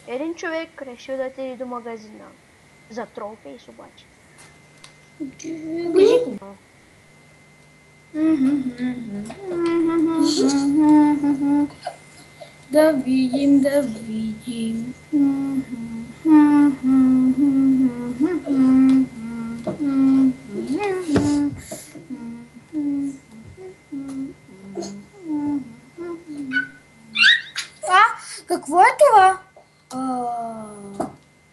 Един човек решил да отиде до магазина. За Trollface обаче. Кажи. Да видим, да видим. А, какво е това?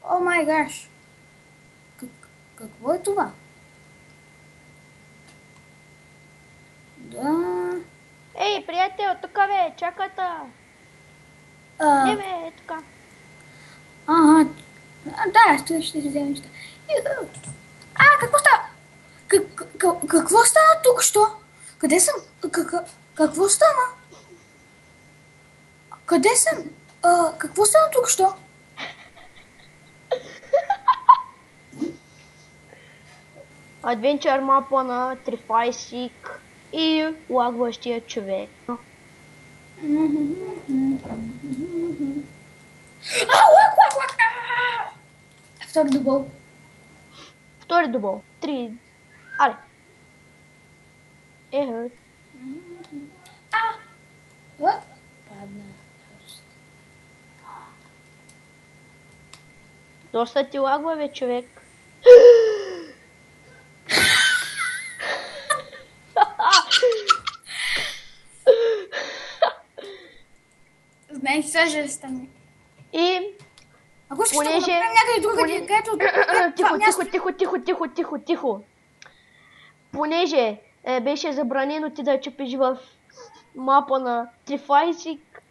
О май гаш. Какво е това? Да. Ей, приятел, тук бе, чаката. Не бе, тук. Ага. Да, ще взема неща. Какво става? Какво стана тук, що? Къде съм? Какво стана? Къде съм? Какво стана тук, що? Адвенчър мапа на Трифайсик и лагващия човек. Втори дубъл. Втори дубъл. 3. Аре. Ехе. Падна. Доста ти лагва, бе, човек. Знаеш, сега ще стане. И Ако ще понеже... направим някъде другаде, където... Тихо. Понеже беше забранено ти да чупиш в мапа на Трифайсик,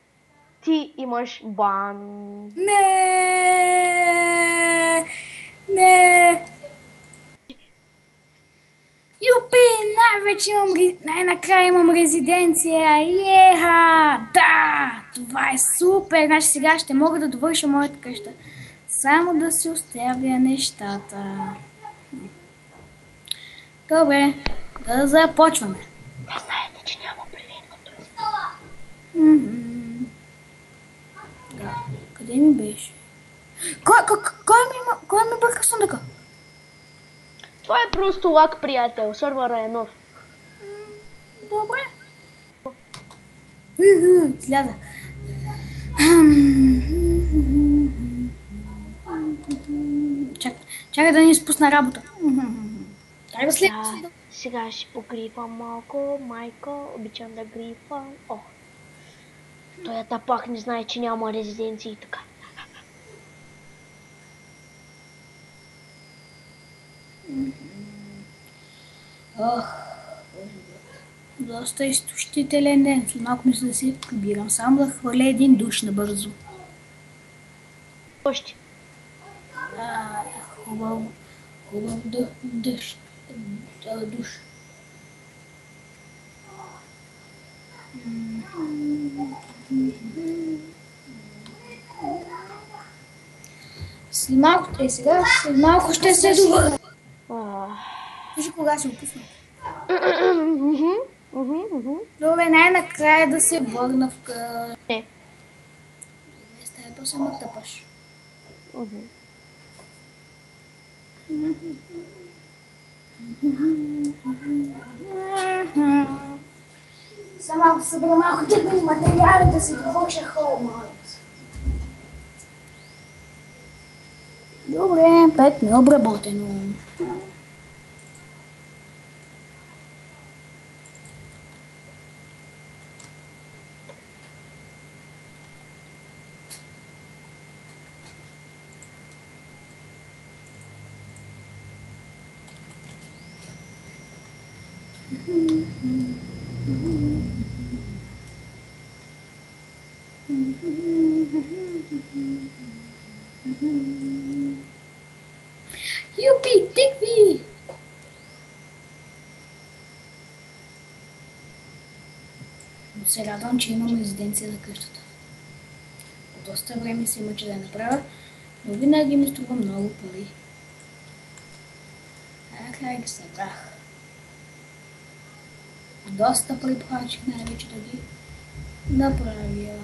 ти имаш бан. Не. Юпи, най-накрая имам резиденция. Еха! Да! Това е супер! Значи сега ще мога да довърша моята къща. Само да си оставя нещата. Добре, да започваме. Да знаете, че няма превенкото. Да. Къде ми беше? Кой ми бърка сундъка? Това е просто лак, приятел. Сървъра е нов. Добре. Сляза. Чакай да ни изпусна работа. Трябва след. Сега ще погрифам малко, майко. Обичам да грифам. О, той пак не знае, че няма резиденции и така. Доста изтощителен ден. След малко мисля да се прибирам. Само да хвърля един душ набързо. Още. Хубав душ. След малко ще се добър. Виж кога се опусна. Добре, най-накрая да се върна в къща. Не. Стаето се натъпаш. Само ако събера малко тъпни материали да се довърша холма. Добре, 5 необработено. Юпи, тикви! Се радвам, че имам резиденция за къщата. Доста време се мъча да я направя, но винаги ми струва много пари. Накрая ги събрах. Доста пари похарчих най-вече да ги направя.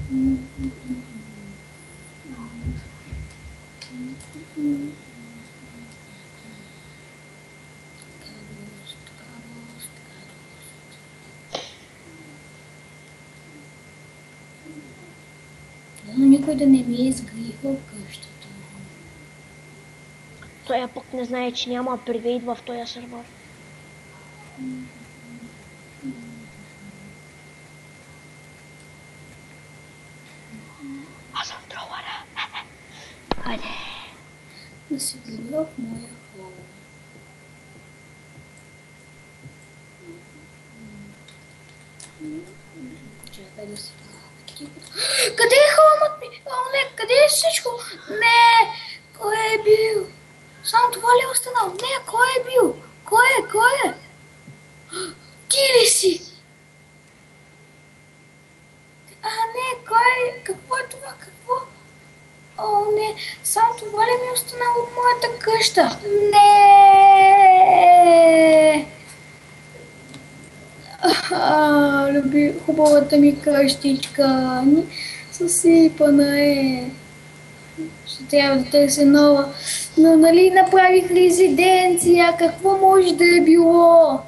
Но никой да не ми е изгрихал къщата. Той пък не знае, че няма привейд в този сервер. Аз съм тролъра. Хайде. Да си влюбя в моя хол. Чакай да си... Къде е хълмът ми? О, не, къде е всичко? Не, кой е бил? Само това ли е останало? Не, кой е бил? Кой е? Ти ли си? Не, кой? Какво е това? Какво? О, не, само това ли ми е останало от моята къща? Не! Люби, хубавата ми къщичка. Съсипана е. Ще трябва да търся нова. Но нали направих резиденция? Какво може да е било?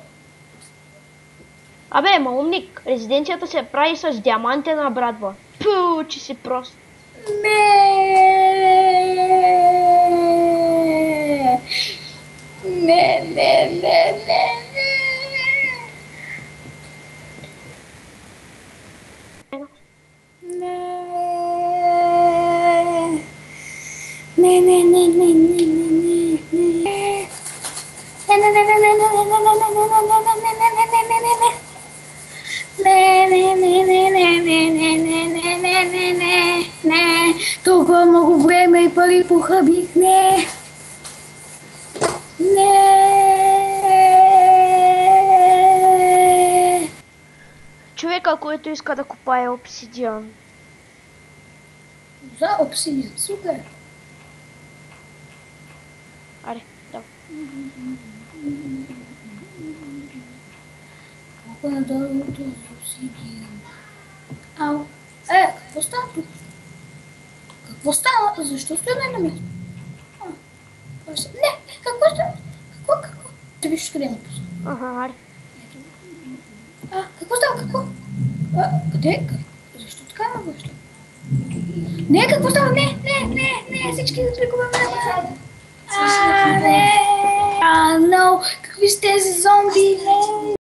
Абе, малумник, резиденцията се прави с диамантена брадва. Пу, че си прост. Не. Не. Толкова много време и пари похабих. Не. Човека, който иска да копае обсидиан. За обсидиан, супер. Аре, да. Колко надолу този обсидиан. Ау. Какво става тук? Какво става? Защо стоя на място? Не, какво става? Какво? Ще виж къде ме пусна. Аре. Какво става? Какво? Къде? Защо така ме връща? Не, какво става? Не, всички да прикуваме. Не. Какви сте тези зомби?